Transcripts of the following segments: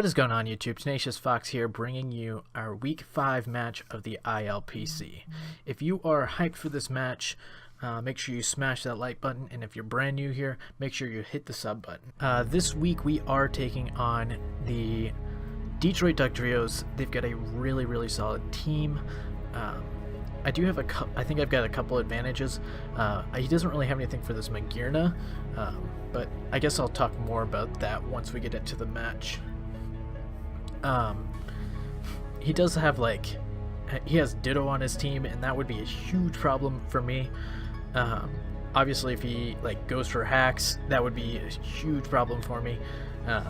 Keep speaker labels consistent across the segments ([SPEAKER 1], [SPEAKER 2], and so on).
[SPEAKER 1] What is going on, YouTube? Tenacious Fox here, bringing you our Week 5 match of the ILPC. If you are hyped for this match, make sure you smash that like button, and if you're brand new here, make sure you hit the sub button. This week we are taking on the Detroit Dugtrios. They've got a really solid team. I think I've got a couple advantages. He doesn't really have anything for this Kjpargeter, but I guess I'll talk more about that once we get into the match. He does have he has Ditto on his team, and that would be a huge problem for me. Obviously if he goes for hacks, that would be a huge problem for me. Let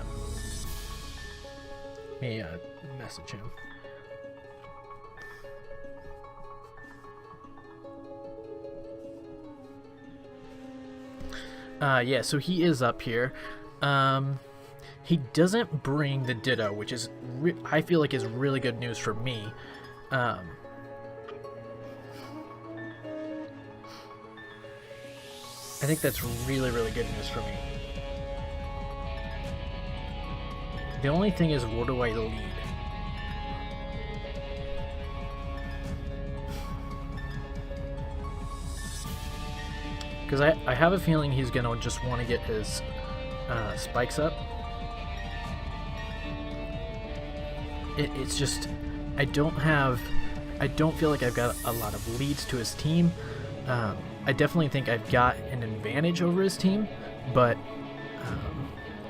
[SPEAKER 1] me message him. Yeah, so he is up here. He doesn't bring the Ditto, which is I feel like is really good news for me. I think that's really good news for me. The only thing is, where do I lead? Because I have a feeling he's gonna just want to get his spikes up. It's just I don't feel like I've got a lot of leads to his team. I definitely think I've got an advantage over his team, but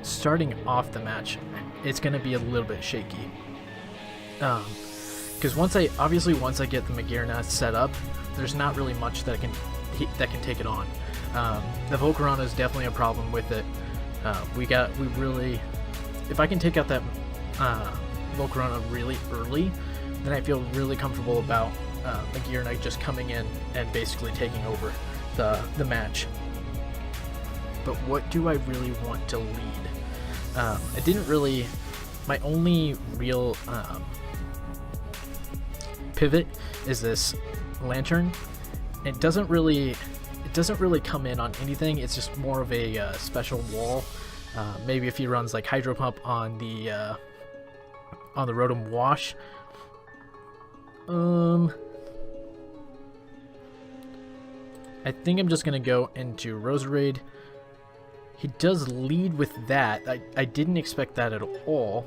[SPEAKER 1] starting off the match, it's going to be a little bit shaky. Because once I get the Kjpargeter set up, there's not really much that can take it on. The Volcarona is definitely a problem with it. If I can take out that Volcarona really early, then I feel really comfortable about Kjpargeter just coming in and basically taking over the match. But what do I really want to lead? My only real pivot is this Lantern. It doesn't really come in on anything. It's just more of a special wall. Maybe if he runs Hydro Pump on the Rotom Wash. I think I'm just gonna go into Roserade. He does lead with that. I didn't expect that at all.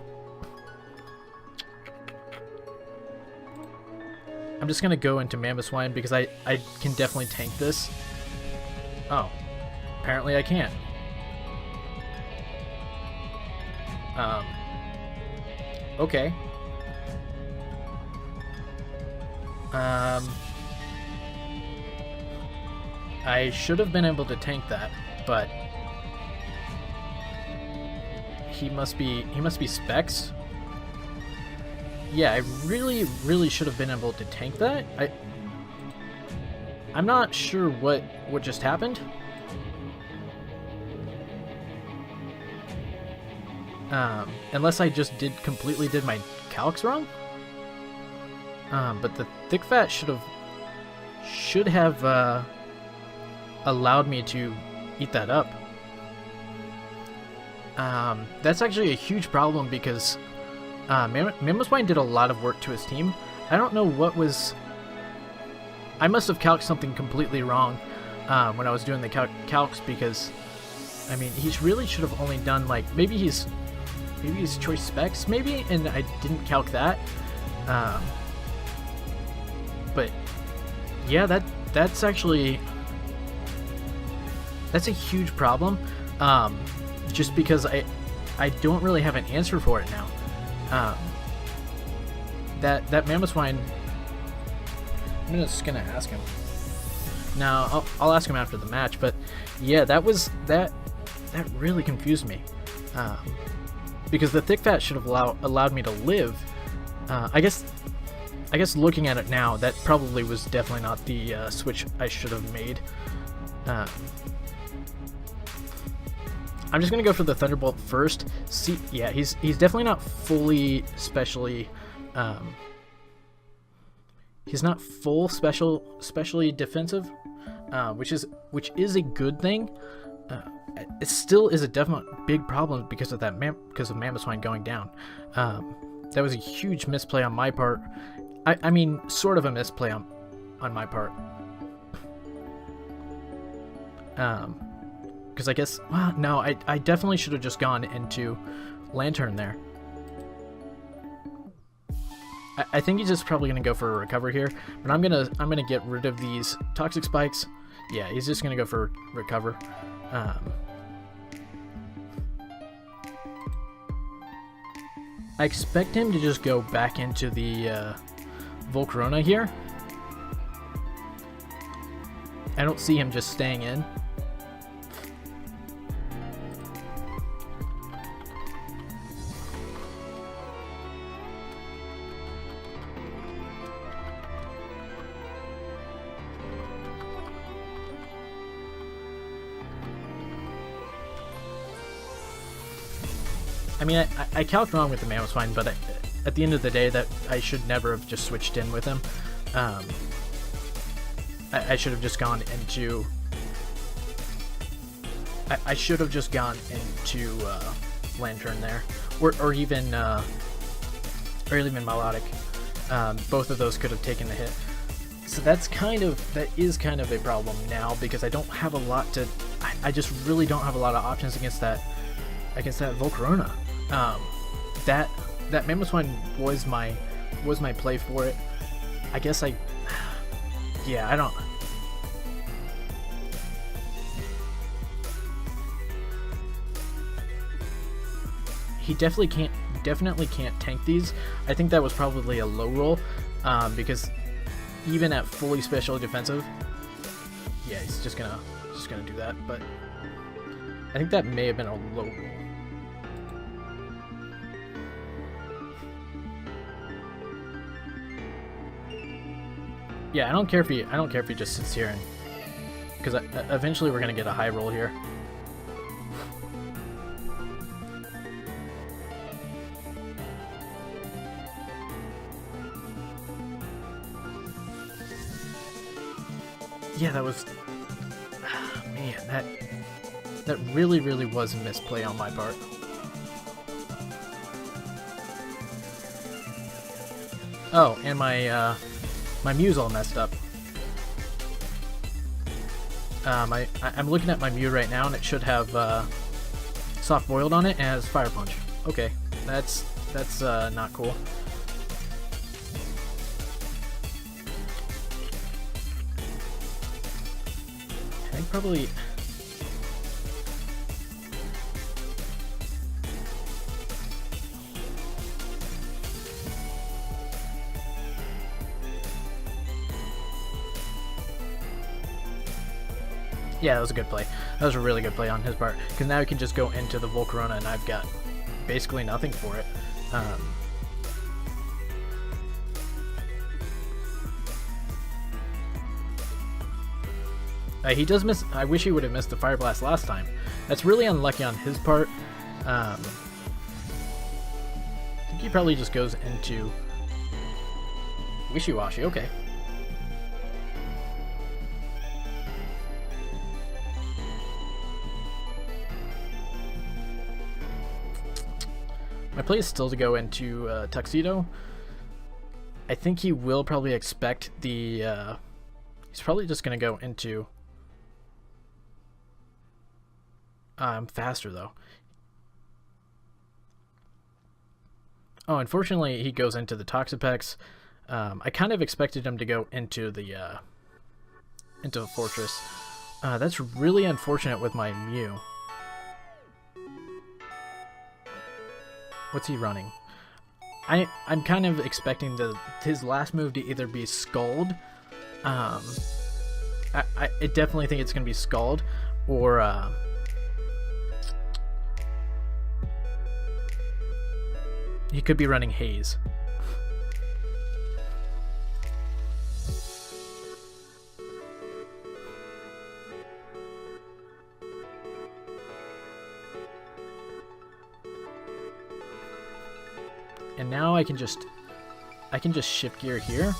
[SPEAKER 1] I'm just gonna go into Mamoswine because I can definitely tank this. Oh, apparently I can't. Okay. I should have been able to tank that, but he must be Specs. Yeah, I really should have been able to tank that. I'm not sure what just happened. Unless I just completely did my calcs wrong. But the Thick Fat should have allowed me to eat that up. That's actually a huge problem because Mamoswine did a lot of work to his team. I don't know what was... I must have calced something completely wrong when I was doing the calcs, because I mean, he really should have only done maybe he's choice specs maybe, and I didn't calc that. But yeah, that's a huge problem. Just because I don't really have an answer for it now. That Mamoswine, I'm just gonna ask him. Now I'll ask him after the match, but yeah, that really confused me. Because the Thick Fat should have allowed me to live. I guess looking at it now, that probably was definitely not the switch I should have made. I'm just gonna go for the Thunderbolt first. See, yeah, he's definitely not fully specially. He's not full specially defensive, which is a good thing. it still is a definite big problem because of that because of Mamoswine going down. That was a huge misplay on my part. I mean, sort of a misplay on my part. Because I guess, well, no, I definitely should have just gone into Lantern there. I think he's just probably gonna go for a recover here, but I'm gonna get rid of these toxic spikes. Yeah, he's just gonna go for recover. I expect him to just go back into the Volcarona here. I don't see him just staying in. I mean, I calced wrong with the Mamoswine, but at the end of the day, that I should never have just switched in with him. I should have just gone into... I should have just gone into Lantern there, or even Melodic. Both of those could have taken the hit. So that is kind of a problem now, because I don't have a lot to... I just really don't have a lot of options against that Volcarona. That Mamoswine was my play for it. I guess yeah, I don't. He definitely can't tank these. I think that was probably a low roll, because even at fully special defensive, yeah, he's just gonna do that. But I think that may have been a low roll. Yeah, I don't care if he just sits here, and because eventually we're gonna get a high roll here. Yeah, that was... man, that really was a misplay on my part. Oh, and my Mew's all messed up. I'm looking at my Mew right now, and it should have Soft Boiled on it, and it has Fire Punch. Okay, that's not cool. I think probably... yeah, that was a good play. That was a really good play on his part, because now he can just go into the Volcarona, and I've got basically nothing for it. He does miss... I wish he would have missed the Fire Blast last time. That's really unlucky on his part. I think he probably just goes into Wishy-Washy. Okay. My play is still to go into Tuxedo. I think he will probably expect the... he's probably just going to go into... I'm faster, though. Oh, unfortunately, he goes into the Toxapex. I kind of expected him to go into the Fortress. That's really unfortunate with my Mew. What's he running? I'm kind of expecting his last move to either be Scald. I definitely think it's going to be Scald, or he could be running Haze. And now I can just shift gear here.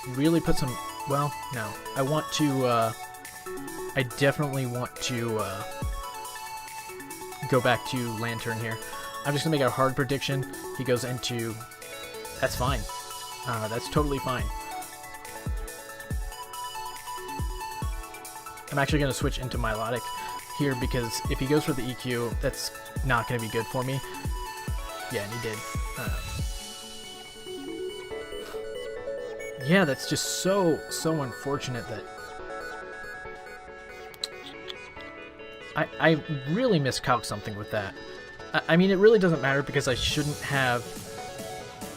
[SPEAKER 1] Really put some... well, no. I want to I definitely want to go back to Lantern here. I'm just going to make a hard prediction. He goes into... That's fine. That's totally fine. I'm actually going to switch into Milotic here because if he goes for the EQ, that's not going to be good for me. Yeah, and he did. Yeah, that's just so unfortunate that... I really miscalculated something with that. I mean, it really doesn't matter because I shouldn't have...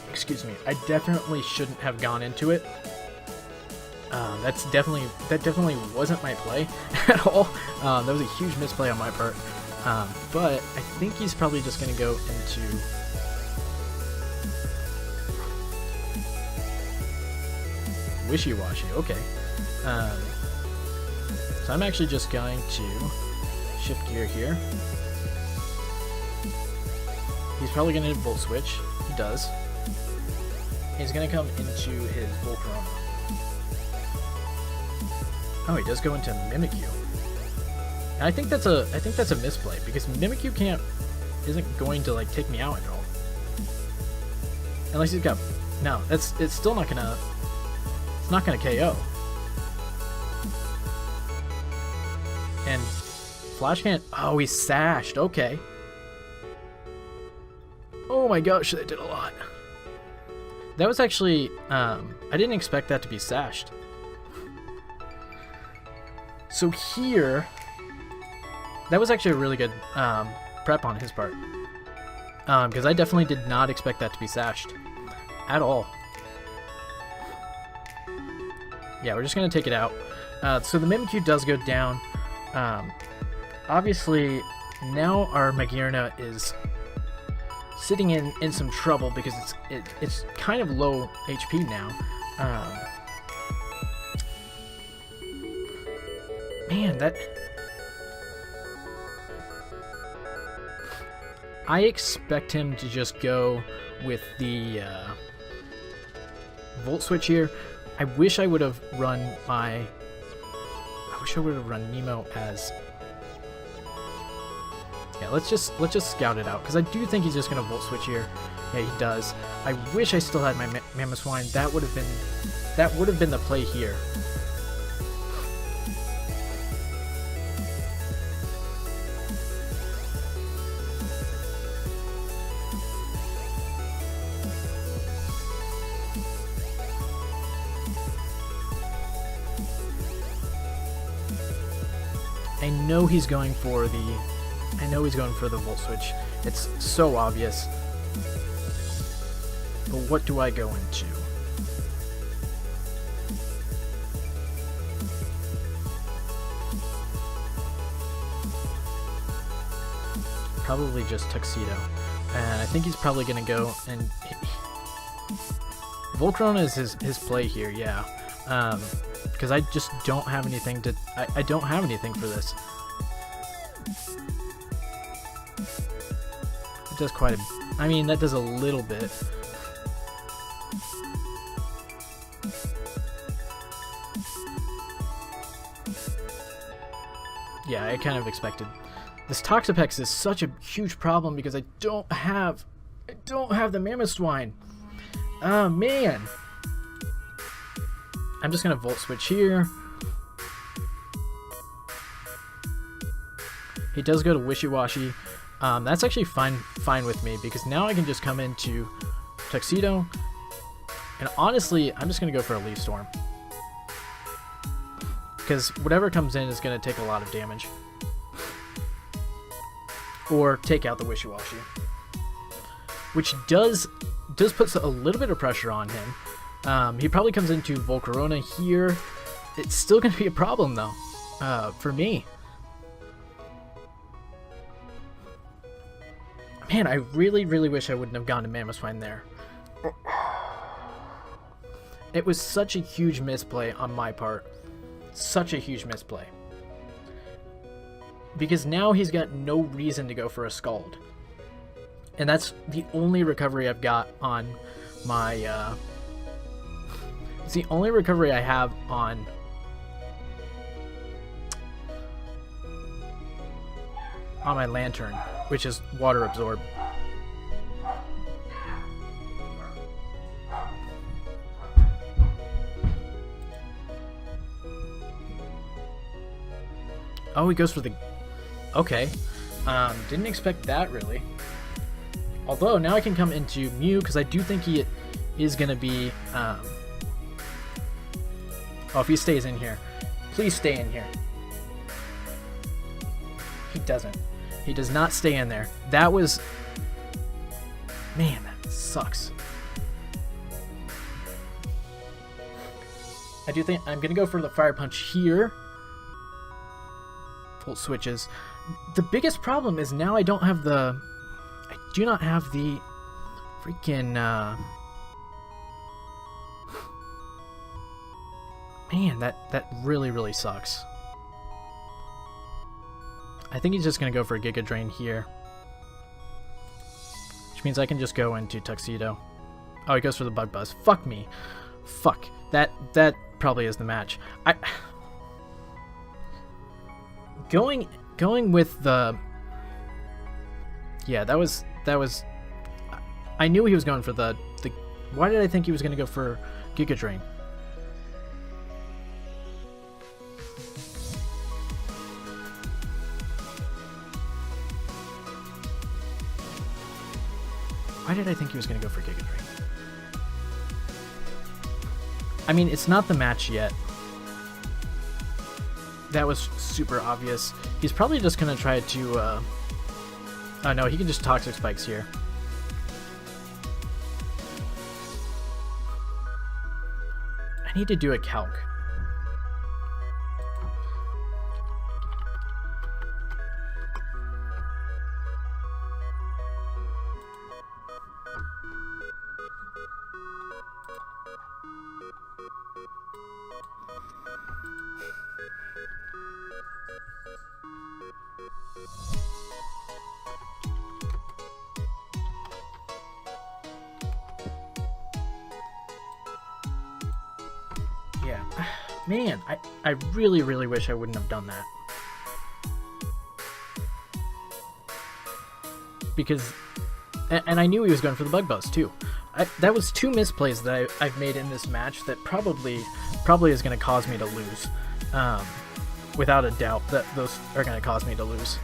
[SPEAKER 1] Excuse me. I definitely shouldn't have gone into it. That definitely wasn't my play at all. That was a huge misplay on my part. But I think he's probably just going to go into... Wishy-washy, okay. So I'm actually just going to shift gear here. He's probably going to Volt Switch. He does. He's going to come into his Volcarona. Oh, he does go into Mimikyu. And I think that's a misplay because Mimikyu isn't going to like take me out at all. Unless he's got... No, it's still not gonna... It's not gonna KO. And Flash can't... Oh, he's sashed. Okay. Oh my gosh, that did a lot. That was actually... I didn't expect that to be sashed. So here... That was actually a really good prep on his part. Because I definitely did not expect that to be sashed. At all. Yeah, we're just going to take it out. So the Mimikyu does go down. Obviously, now our Magearna is sitting in some trouble because it's kind of low HP now. Man, that... I expect him to just go with the Volt Switch here. I wish I would have run Nemo as... Yeah, let's just scout it out because I do think he's just gonna Volt Switch here. Yeah, he does. I wish I still had my Mamoswine. That would have been the play here. I know he's going for the Volt Switch. It's so obvious. But what do I go into? Probably just Tuxedo. And I think he's probably going to go and... Volcarona is his play here, yeah. Because I just don't have anything to... I don't have anything for this. It does quite a... I mean, that does a little bit. Yeah, I kind of expected. This Toxapex is such a huge problem because I don't have the Mamoswine. Oh, man. I'm just going to Volt Switch here. He does go to Wishy-Washy. That's actually fine with me because now I can just come into Tuxedo. And honestly, I'm just going to go for a Leaf Storm. Because whatever comes in is going to take a lot of damage. Or take out the Wishy-Washy. Which does put a little bit of pressure on him. He probably comes into Volcarona here. It's still going to be a problem, though, for me. Man, I really, really wish I wouldn't have gone to Mamoswine there. It was such a huge misplay on my part. Such a huge misplay. Because now he's got no reason to go for a Scald. And that's the only recovery I've got on my... It's the only recovery I have on on my lantern, which is water absorb. Oh, he goes for the... Okay. Didn't expect that, really. Although, now I can come into Mew, because I do think he is going to be... Oh, if he stays in here. Please stay in here. He doesn't. He does not stay in there. That was... Man, that sucks. I do think I'm going to go for the Fire Punch here. Full switches. The biggest problem is now I don't have the... I do not have the freaking... Man, that really, really sucks. I think he's just going to go for a Giga Drain here. Which means I can just go into Tuxedo. Oh, he goes for the Bug Buzz. Fuck me. Fuck. That probably is the match. Going with the... Yeah, that was... I knew he was going for the... Why did I think he was going to go for Giga Drain? Why did I think he was going to go for Giga Drain? I mean, it's not the match yet. That was super obvious. He's probably just going to try to... Oh no, he can just Toxic Spikes here. I need to do a calc. Yeah, man, I really, really wish I wouldn't have done that. Because, and I knew he was going for the Bug Buzz too. That was 2 misplays that I've made in this match that probably is going to cause me to lose. Without a doubt, that those are going to cause me to lose.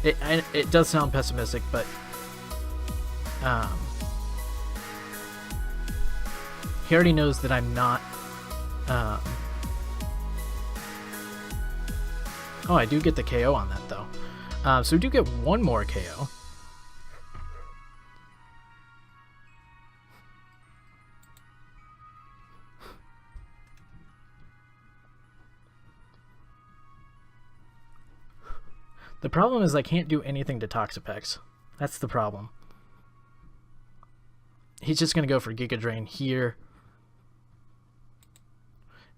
[SPEAKER 1] It does sound pessimistic, but he already knows that I'm not... Oh, I do get the KO on that, though. So we do get 1 more KO. The problem is I can't do anything to Toxapex. That's the problem. He's just going to go for Giga Drain here.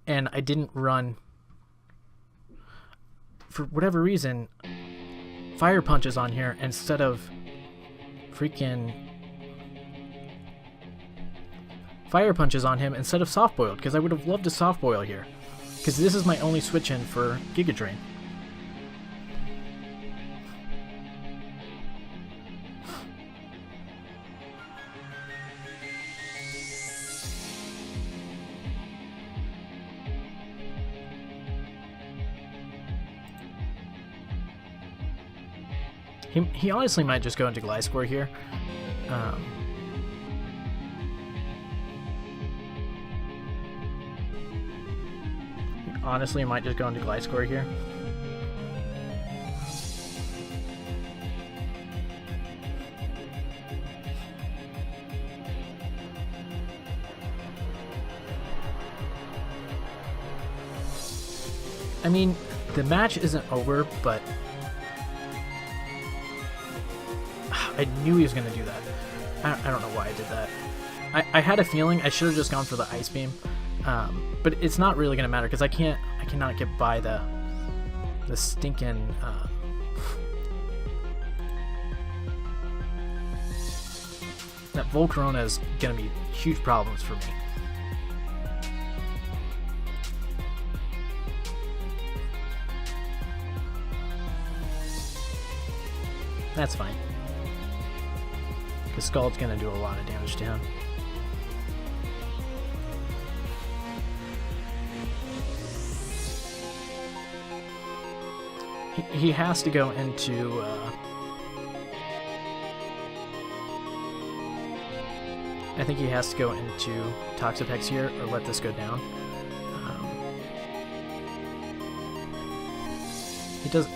[SPEAKER 1] And I didn't run... For whatever reason, Fire Punches on here instead of freaking... Fire Punches on him instead of Soft Boiled, because I would have loved to Soft Boil here. Because this is my only switch in for Giga Drain. He honestly might just go into Gliscor here. Honestly, might just go into Gliscor here. I mean, the match isn't over, but I knew he was going to do that. I don't know why I did that. I had a feeling I should have just gone for the Ice Beam, but it's not really going to matter because I cannot get by the stinking. That Volcarona is going to be huge problems for me. That's fine. Because Scald's going to do a lot of damage to him. He has to go into... I think he has to go into Toxapex here, or let this go down.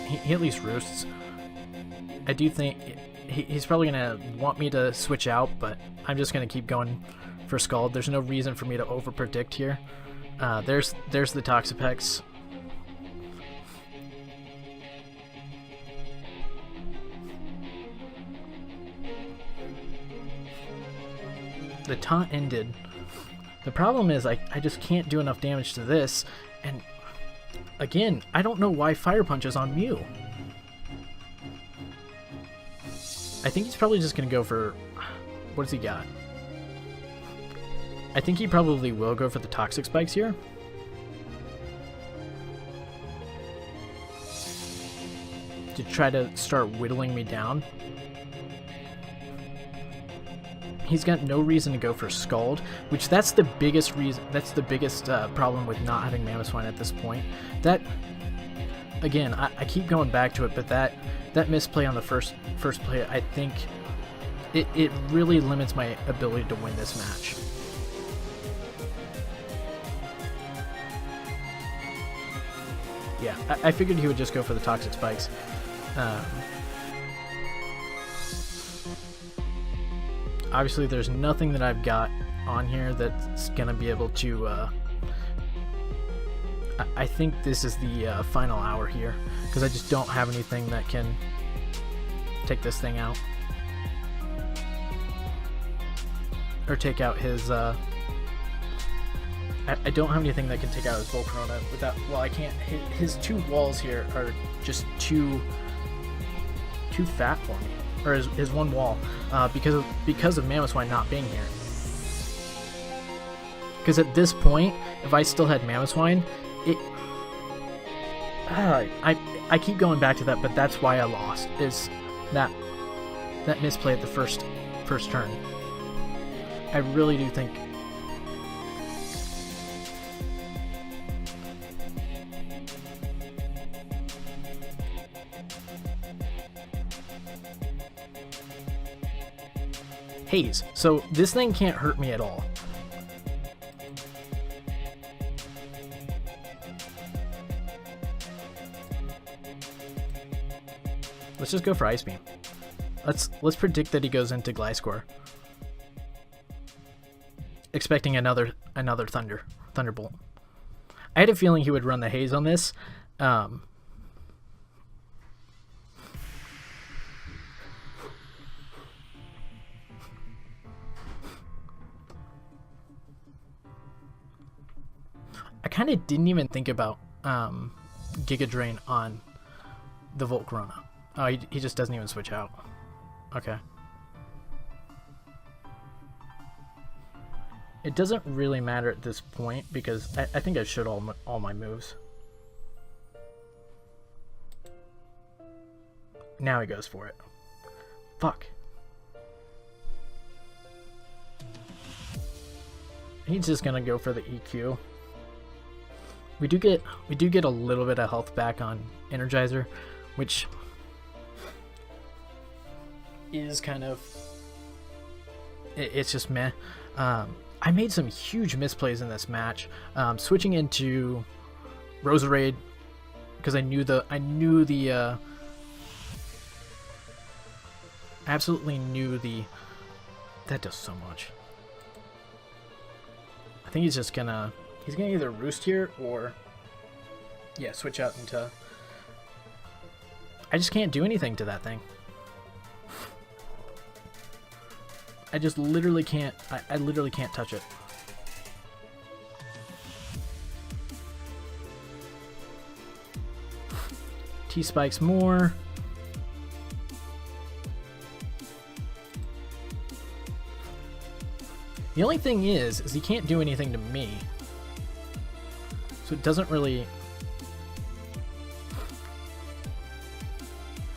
[SPEAKER 1] He at least roosts. I do think he's probably going to want me to switch out, but I'm just going to keep going for Scald. There's no reason for me to over-predict here. There's the Toxapex. The taunt ended. The problem is I just can't do enough damage to this, and again, I don't know why Fire Punch is on Mew. I think he's probably just going to go for... What does he got? I think he probably will go for the Toxic Spikes here. To try to start whittling me down. He's got no reason to go for Scald, which that's the biggest reason. That's the biggest problem with not having Mamoswine at this point. That, again, I keep going back to it, but that misplay on the first play, I think it really limits my ability to win this match. Yeah, I figured he would just go for the Toxic Spikes. Obviously, there's nothing that I've got on here that's going to be able to... I think this is the final hour here, because I just don't have anything that can take this thing out. Or take out his... I don't have anything that can take out his Volcarona without... Well, I can't... His two walls here are just too fat for me. Or his one wall, because of Mamoswine not being here. Because at this point, if I still had Mamoswine, I keep going back to that, but that's why I lost, is that misplay at the first turn. I really do think... Haze. So this thing can't hurt me at all. Let's just go for Ice Beam. Let's predict that he goes into Gliscor. Expecting another Thunderbolt. I had a feeling he would run the Haze on this. I kind of didn't even think about Giga Drain on the Volcarona. Oh, he just doesn't even switch out. Okay. It doesn't really matter at this point because I think I showed all my moves. Now he goes for it. Fuck. He's just gonna go for the EQ. We do get a little bit of health back on Energizer, which is kind of... It's just meh. I made some huge misplays in this match, switching into Roserade because I absolutely knew the... That does so much. I think he's just gonna... He's gonna either roost here or... Yeah, switch out into... I just can't do anything to that thing. I just literally can't... I literally can't touch it. T-Spikes more. The only thing is he can't do anything to me. So it doesn't really...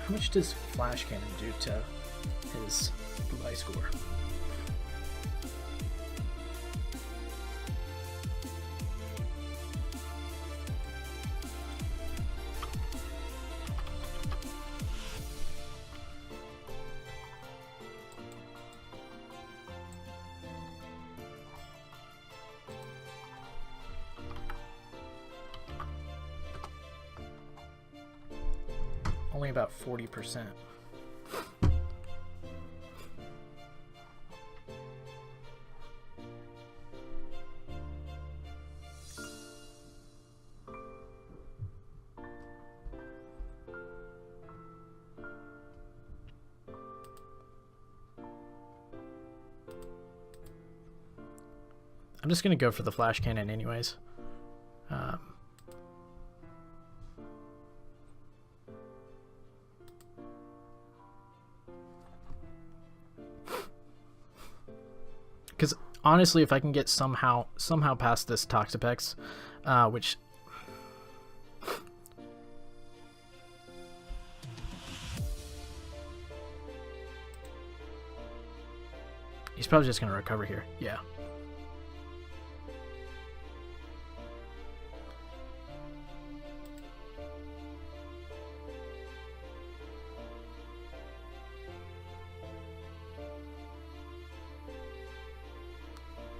[SPEAKER 1] How much does Flash Cannon do to his Blue score? Only about 40%. I'm just gonna go for the Flash Cannon anyways. Because honestly, if I can get somehow past this Toxapex, which he's probably just gonna recover here. Yeah.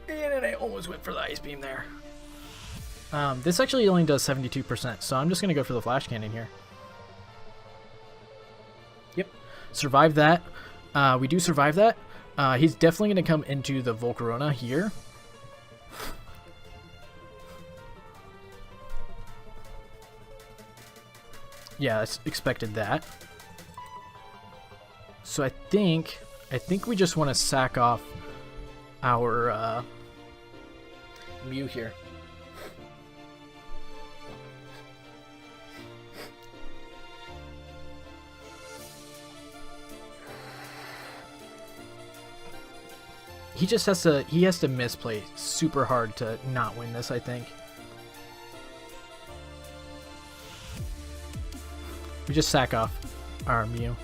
[SPEAKER 1] And I almost went for the Ice Beam there. This actually only does 72%, so I'm just going to go for the Flash Cannon here. Yep. Survive that. We do survive that. He's definitely going to come into the Volcarona here. Yeah, I expected that. So I think we just want to sack off our Mew here. He just has to misplay super hard to not win this, I think. We just sack off our Mew.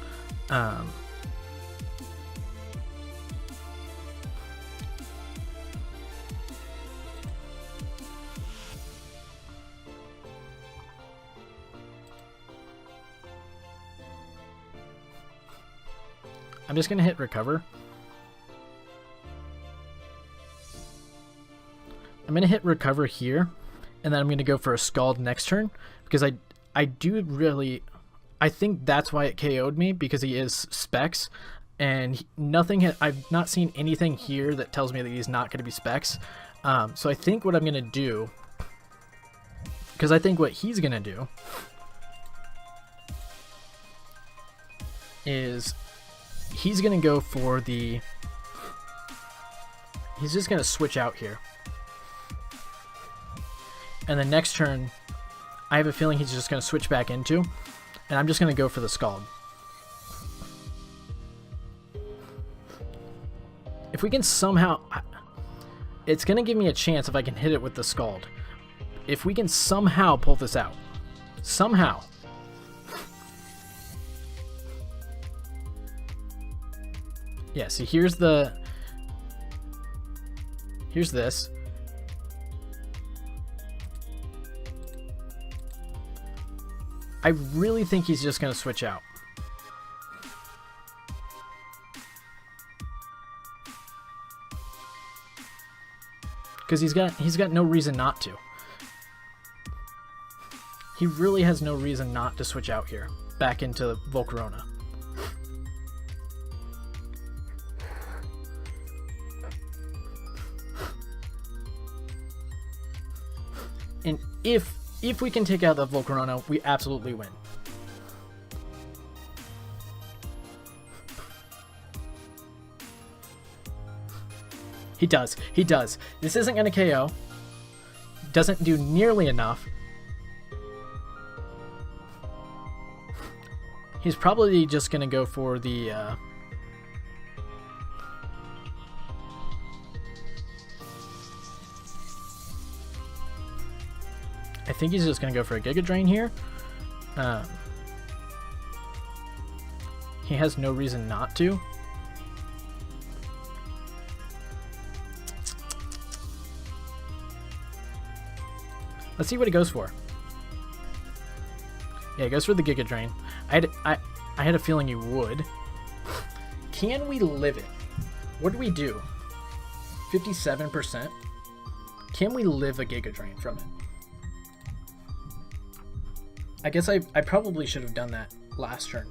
[SPEAKER 1] I'm just going to hit recover. I'm going to hit recover here, and then I'm going to go for a Scald next turn, because I do really... I think that's why it KO'd me, because he is Specs, and I've not seen anything here that tells me that he's not going to be Specs. So I think what I'm going to do, because I think what he's going to do is he's going to go for the... He's just going to switch out here. And the next turn, I have a feeling he's just going to switch back into, and I'm just going to go for the Scald. If we can somehow... It's going to give me a chance if I can hit it with the Scald. If we can somehow pull this out. Somehow. Yeah, see, here's this. I really think he's just going to switch out. Because he's got no reason not to. He really has no reason not to switch out here. Back into Volcarona. And if we can take out the Volcarona, we absolutely win. He does. He does. This isn't going to KO. Doesn't do nearly enough. He's probably just going to go for the... I think he's just going to go for a Giga Drain here. He has no reason not to. Let's see what he goes for. Yeah, he goes for the Giga Drain. I had a feeling he would. Can we live it? What do we do? 57%? Can we live a Giga Drain from it? I guess I probably should have done that last turn.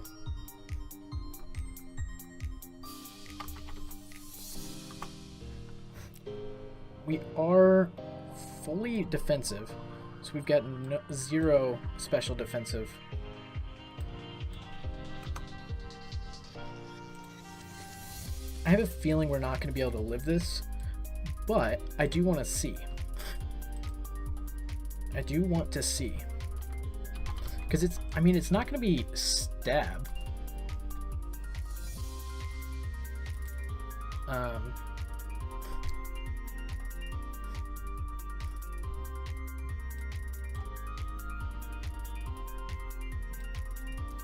[SPEAKER 1] We are fully defensive, so we've got zero special defensive. I have a feeling we're not going to be able to live this, but I do want to see. I do want to see. Because it's, I mean, it's not going to be stab.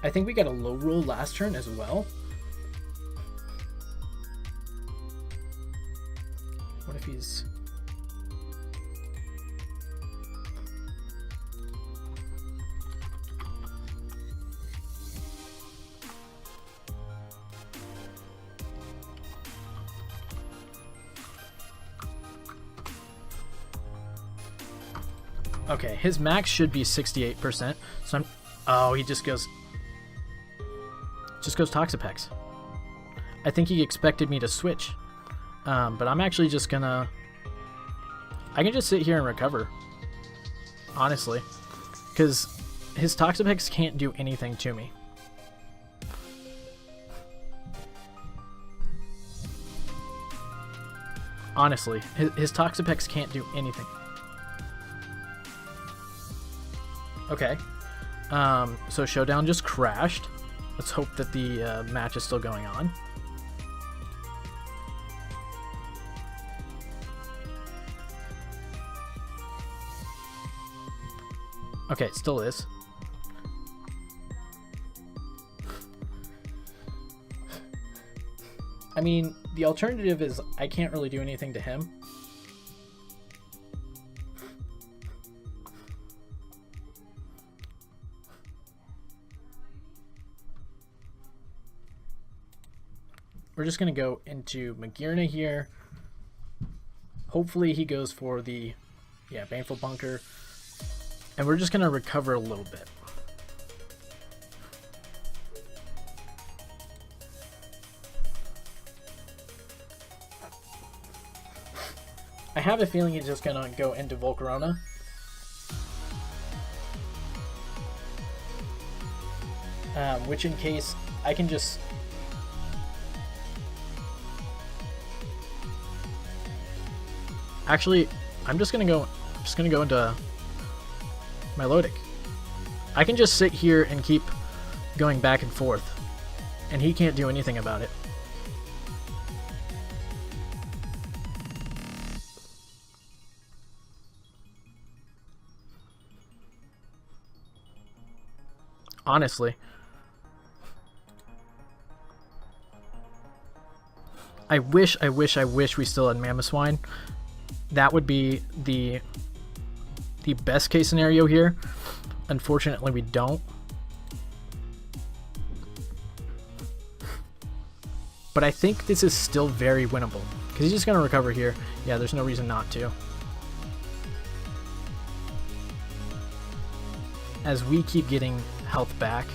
[SPEAKER 1] I think we got a low roll last turn as well. What if he's... Okay, his max should be 68%. So I'm... Oh, he just goes Toxapex. I think he expected me to switch. But I'm actually just gonna... I can just sit here and recover. Honestly. Because his Toxapex can't do anything to me. Honestly. His Toxapex can't do anything. Okay. So Showdown just crashed. Let's hope that the match is still going on. Okay, it still is. I mean, the alternative is I can't really do anything to him. We're just going to go into Magearna here. Hopefully he goes for the, Baneful Bunker. And we're just going to recover a little bit. I have a feeling he's just going to go into Volcarona. Which in case I can just... Actually, I'm just gonna go into Milotic. I can just sit here and keep going back and forth, and he can't do anything about it. Honestly. I wish we still had Mamoswine. That would be the best case scenario here. Unfortunately, we don't. But I think this is still very winnable. Because he's just going to recover here. Yeah, there's no reason not to. As we keep getting health back.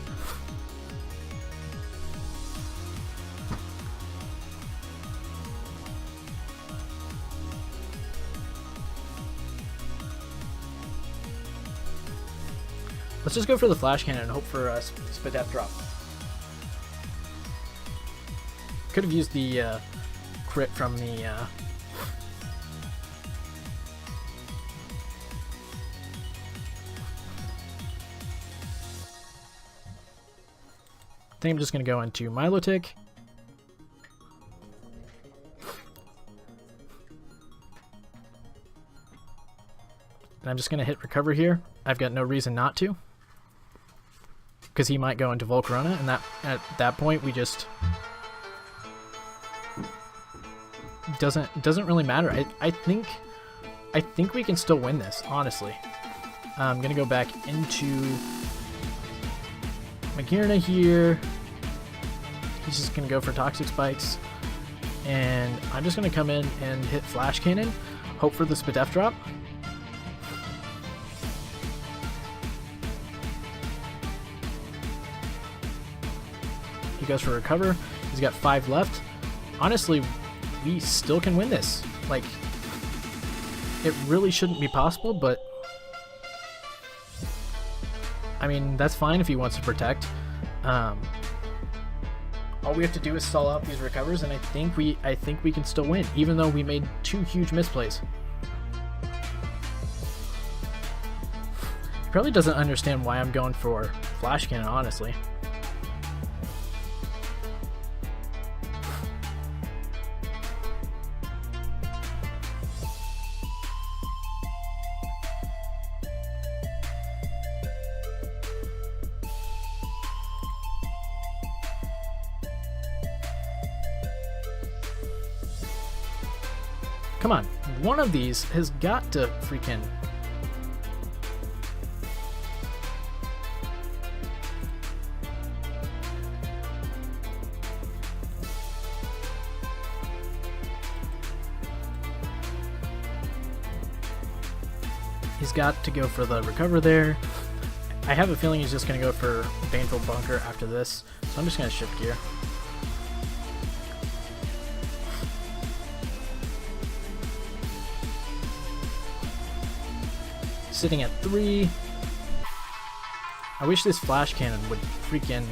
[SPEAKER 1] Let's just go for the Flash Cannon and hope for a Spadef drop. Could have used the crit from the... I think I'm just going to go into Milotic. And I'm just going to hit recover here. I've got no reason not to. because he might go into Volcarona, and at that point we just doesn't really matter. I think we can still win this, honestly. I'm gonna go back into Kjpargeter here. He's just gonna go for Toxic Spikes, and I'm just gonna come in and hit Flash Cannon, hope for the Spadef drop. He goes for Recover. He's got 5 left. Honestly, we still can win this. Like, it really shouldn't be possible, but I mean, that's fine if he wants to protect. All we have to do is stall out these recovers, and I think we can still win, even though we made 2 huge misplays. He probably doesn't understand why I'm going for Flash Cannon, honestly. Come on, one of these has got to freaking... He's got to go for the Recover there. I have a feeling he's just going to go for Baneful Bunker after this, so I'm just going to shift gear. Sitting at 3. I wish this Flash Cannon would freaking...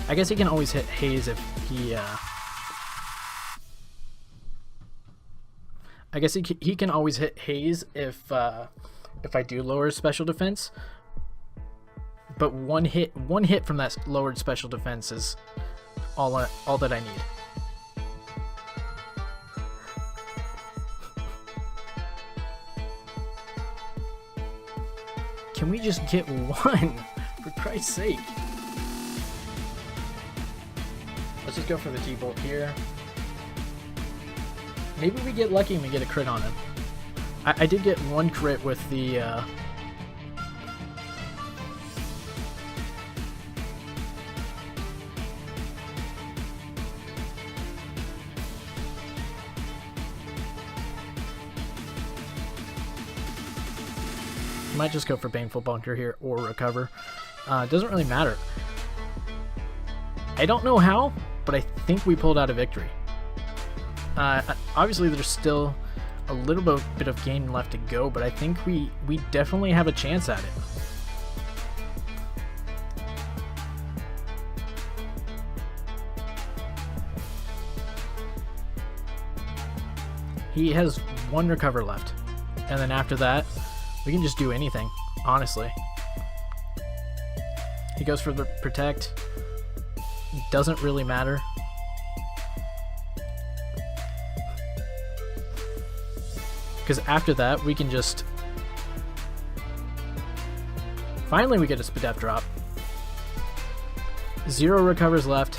[SPEAKER 1] I guess he can always hit Haze if he... I guess he can always hit Haze if I do lower special defense. But one hit from that lowered special defense is all that I need. Can we just get one? For Christ's sake. Let's just go for the T-Bolt here. Maybe we get lucky and we get a crit on him. I did get 1 crit with the... Might just go for Baneful Bunker here or Recover. Doesn't really matter. I don't know how, but I think we pulled out a victory. Obviously, there's still a little bit of game left to go, but I think we definitely have a chance at it. He has 1 Recover left, and then after that, we can just do anything, honestly. He goes for the Protect. Doesn't really matter. Because after that, we can just... Finally, we get a Spadef drop. 0 recovers left.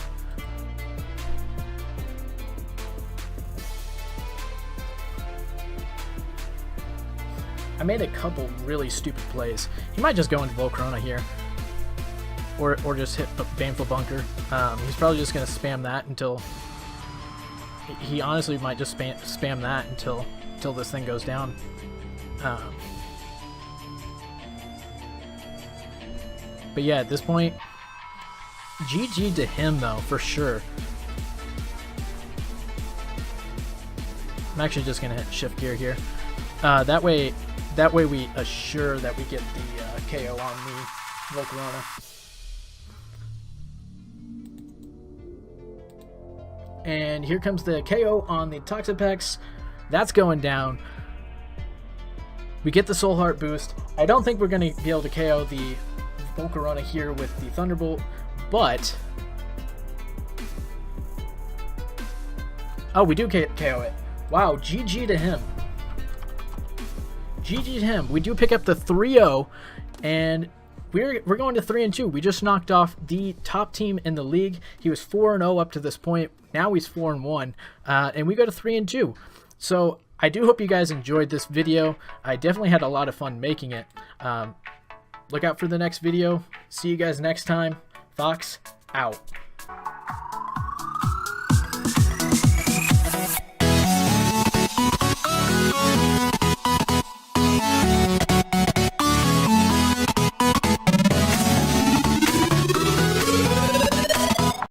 [SPEAKER 1] I made a couple really stupid plays. He might just go into Volcarona here. Or just hit Baneful Bunker. He's probably just going to spam that until... He honestly might just spam that until this thing goes down. But yeah, at this point, GG to him though, for sure. I'm actually just going to hit shift gear here. That way we assure that we get the KO on the Volcarona. And here comes the KO on the Toxapex. That's going down. We get the Soul Heart boost. I don't think we're going to be able to KO the Volcarona here with the Thunderbolt, but... Oh, we do KO it. Wow, GG to him. GG to him. We do pick up the 3-0, and we're going to 3-2. We just knocked off the top team in the league. He was 4-0 up to this point. Now he's 4-1, and we go to 3-2. So I do hope you guys enjoyed this video. I definitely had a lot of fun making it. Look out for the next video. See you guys next time. Fox out.